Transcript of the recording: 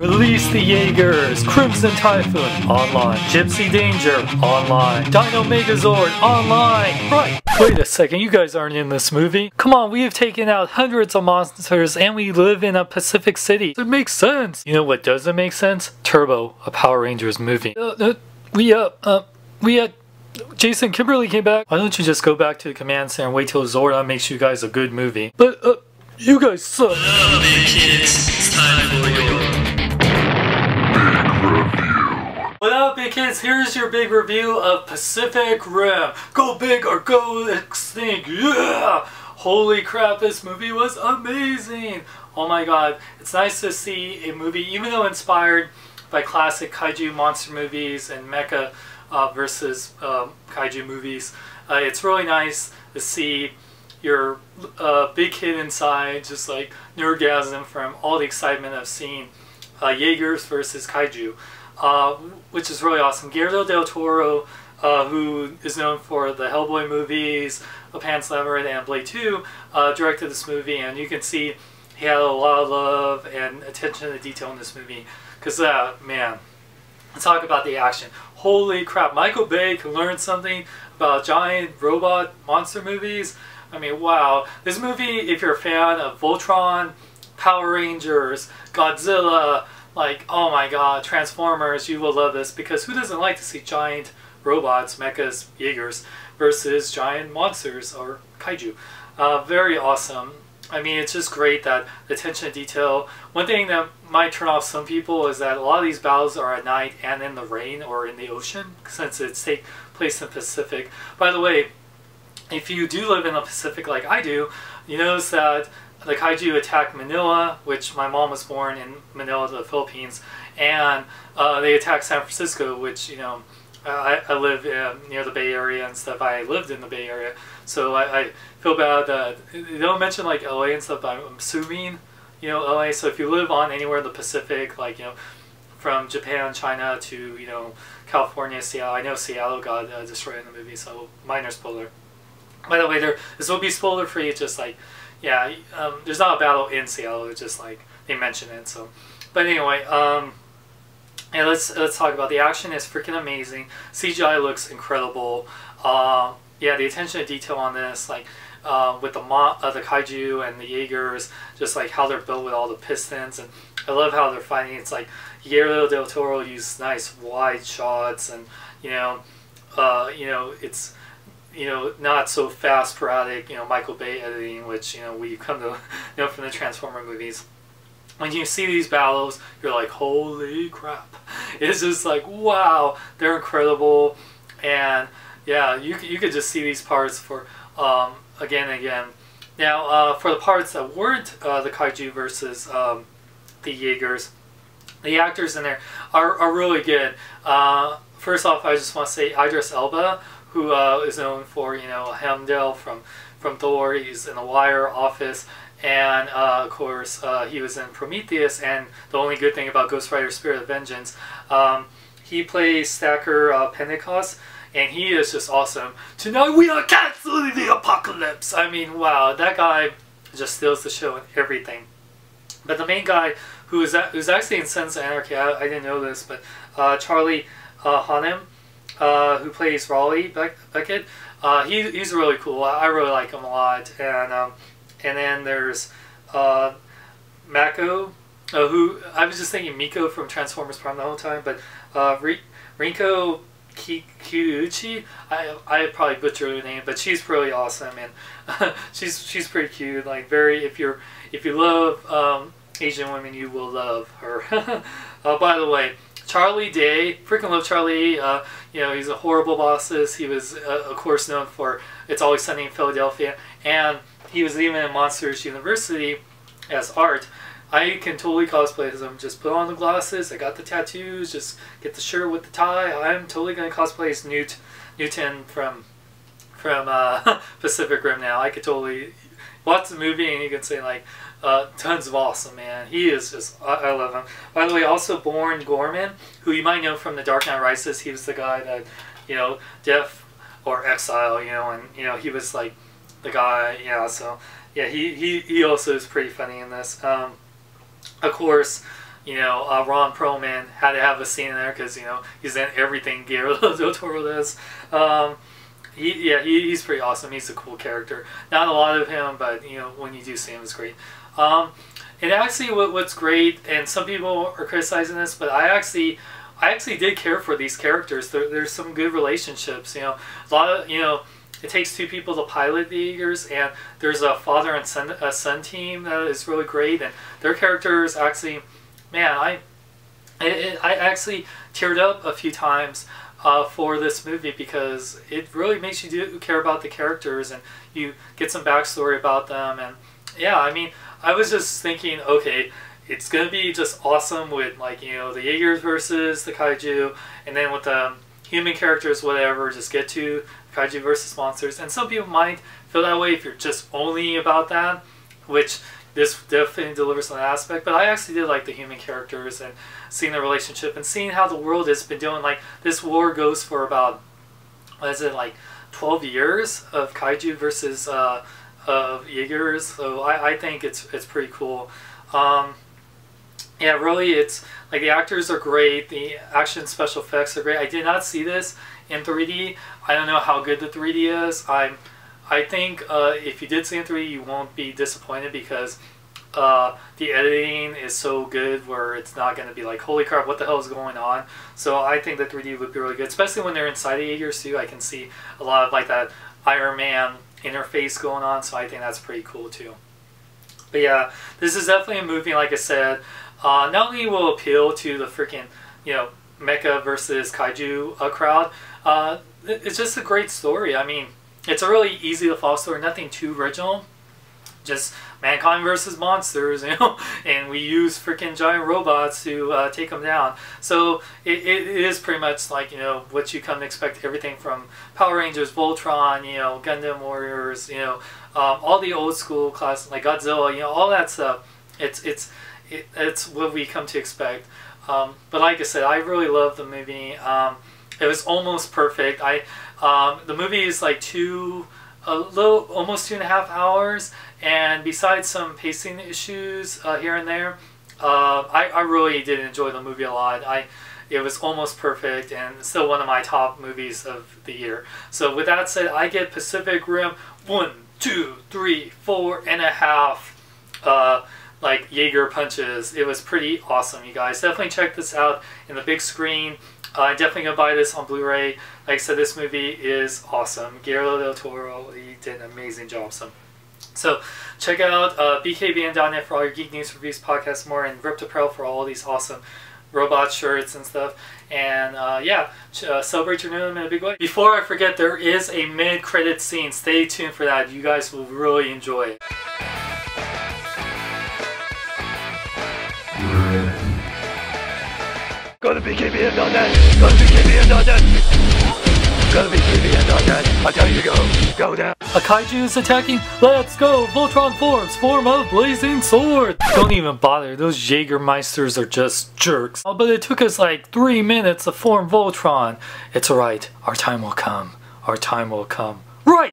Release the Jaegers, Crimson Typhoon, online. Gypsy Danger, online. Dino Megazord, online. Right. Wait a second, you guys aren't in this movie. Come on, we have taken out hundreds of monsters and we live in a Pacific City. It makes sense. You know what doesn't make sense? Turbo, a Power Rangers movie. Jason, Kimberly came back. Why don't you just go back to the command center and wait till Zordon makes you guys a good movie? But, you guys suck. Hello, big kids. It's time for your What up, big kids? Here's your big review of Pacific Rim. Go big or go extinct. Yeah! Holy crap, this movie was amazing. Oh my god, it's nice to see a movie, even though inspired by classic kaiju monster movies and mecha versus kaiju movies. It's really nice to see your big kid inside just like nerdgasm from all the excitement of seeing Jaegers versus kaiju. Which is really awesome. Guillermo del Toro, who is known for the Hellboy movies, Pan's Labyrinth, and Blade 2, directed this movie, and you can see he had a lot of love and attention to detail in this movie. Because, man, let's talk about the action. Holy crap, Michael Bay can learn something about giant robot monster movies. I mean, wow. This movie, if you're a fan of Voltron, Power Rangers, Godzilla, like, oh my god, Transformers, you will love this, because who doesn't like to see giant robots, mechas, Jaegers, versus giant monsters or kaiju? Very awesome. I mean, it's just great that the attention to detail. One thing that might turn off some people is that a lot of these battles are at night and in the rain or in the ocean, since it's take place in the Pacific. By the way, if you do live in the Pacific like I do, you notice that the kaiju attacked Manila, which my mom was born in Manila, the Philippines, and they attacked San Francisco, which, you know, I live near the Bay Area and stuff. I lived in the Bay Area, so I feel bad that they don't mention like LA and stuff, but I'm assuming, you know, LA. So if you live on anywhere in the Pacific, like, you know, from Japan, China to, you know, California, Seattle. I know Seattle got destroyed in the movie, so minor spoiler. By the way, this will be spoiler free. It's just like, yeah, there's not a battle in Seattle. It's just like they mention it. So, but anyway, and let's talk about the action. Is freaking amazing. CGI looks incredible. Yeah, the attention to detail on this, like with the kaiju and the Jaegers, just like how they're built with all the pistons, and I love how they're fighting. It's like Guillermo del Toro used nice wide shots, and you know, it's, you know, not so fast, sporadic, you know, Michael Bay editing, which, you know, we come to know from the Transformer movies. When you see these battles, you're like, holy crap. It's just like, wow, they're incredible. And yeah, you could just see these parts for again and again. Now, for the parts that weren't the kaiju versus the Jaegers, the actors in there are really good. First off, I just want to say Idris Elba, who is known for, you know, Heimdall from Thor. He's in The Wire, Office, and of course he was in Prometheus, and the only good thing about Ghost Rider Spirit of Vengeance. He plays Stacker Pentecost, and he is just awesome. Tonight we are canceling the apocalypse! I mean, wow, that guy just steals the show and everything. But the main guy who's actually in Sons of Anarchy, I didn't know this, but Charlie Hunnam, who plays Raleigh Beckett, he's really cool. I really like him a lot. And then there's Mako, who I was just thinking Miko from Transformers Prime the whole time, but Rinko Kikuchi, I probably butchered her name, but she's really awesome, and she's pretty cute. Like, if you love Asian women, you will love her. By the way, Charlie Day, freaking love Charlie. You know, he's a horrible bosses. He was, of course, known for It's Always Sunny in Philadelphia, and he was even in Monsters University as Art. I can totally cosplay as him. Just put on the glasses. I got the tattoos. Just get the shirt with the tie. I'm totally gonna cosplay as Newton from Pacific Rim now. I could totally watch the movie and you can say like, tons of awesome, man. He is just, I love him. By the way, also Born Gorman, who you might know from The Dark Knight Rises. He was the guy that, you know, Death or Exile, you know, and, you know, he was like the guy, yeah, so, yeah, he also is pretty funny in this. Of course, you know, Ron Perlman had to have a scene in there because, you know, he's in everything Guillermo del Toro does. He's pretty awesome. He's a cool character. Not a lot of him, but, you know, when you do see him, it's great. And actually, what's great, and some people are criticizing this, but I actually did care for these characters. There's some good relationships, you know. A lot of, you know, it takes two people to pilot the Jaegers, and there's a father and son team that is really great, and their characters actually, man, I actually teared up a few times for this movie because it really makes you care about the characters, and you get some backstory about them. And yeah, I mean, I was just thinking, okay, it's gonna be just awesome with, like, you know, the Jaegers versus the kaiju, and then with the human characters, whatever, just get to kaiju versus monsters. And some people might feel that way if you're just only about that, which this definitely delivers on that aspect. But I actually did like the human characters and seeing the relationship and seeing how the world has been doing. Like, this war goes for about, what is it, like 12 years of kaiju versus of Jaegers, so I think it's pretty cool. Yeah, really, it's like the actors are great, the action special effects are great. I did not see this in 3D. I don't know how good the 3D is. I think if you did see it in 3D, you won't be disappointed because the editing is so good where it's not going to be like, holy crap, what the hell is going on? So I think the 3D would be really good, especially when they're inside the Jaegers too. I can see a lot of like that Iron Man interface going on, so I think that's pretty cool too. But yeah, this is definitely a movie, like I said, not only will appeal to the freaking, you know, mecha versus kaiju crowd, it's just a great story. I mean, it's a really easy to follow story, nothing too original, just mankind versus monsters, you know, and we use freaking giant robots to take them down. So it is pretty much like, you know, what you come to expect, everything from Power Rangers, Voltron, you know, Gundam Warriors, you know, all the old school class, like Godzilla, you know, all that stuff. It's what we come to expect. But like I said, I really love the movie. It was almost perfect. The movie is like almost 2.5 hours, and besides some pacing issues here and there, I really did enjoy the movie a lot. It was almost perfect, and still one of my top movies of the year. So with that said, I get Pacific Rim 1, 2, 3, 4.5 like Jaeger punches. It was pretty awesome, you guys. Definitely check this out in the big screen. I'm definitely gonna buy this on Blu-ray. Like I said, this movie is awesome. Guillermo del Toro, he did an amazing job. So check out bkbn.net for all your geek news, reviews, podcasts, more, and Ripped Apparel for all these awesome robot shirts and stuff. And yeah, celebrate your new in a big way. Before I forget, there is a mid-credit scene. Stay tuned for that. You guys will really enjoy it. Go to bkbn.net. Go to bkbn.net. Go to bkbn.net. I tell you to go. Go now. A kaiju is attacking. Let's go! Voltron forms. Form of blazing sword. Don't even bother. Those Jägermeisters are just jerks. Oh, but it took us like 3 minutes to form Voltron. It's alright. Our time will come. Our time will come. Right!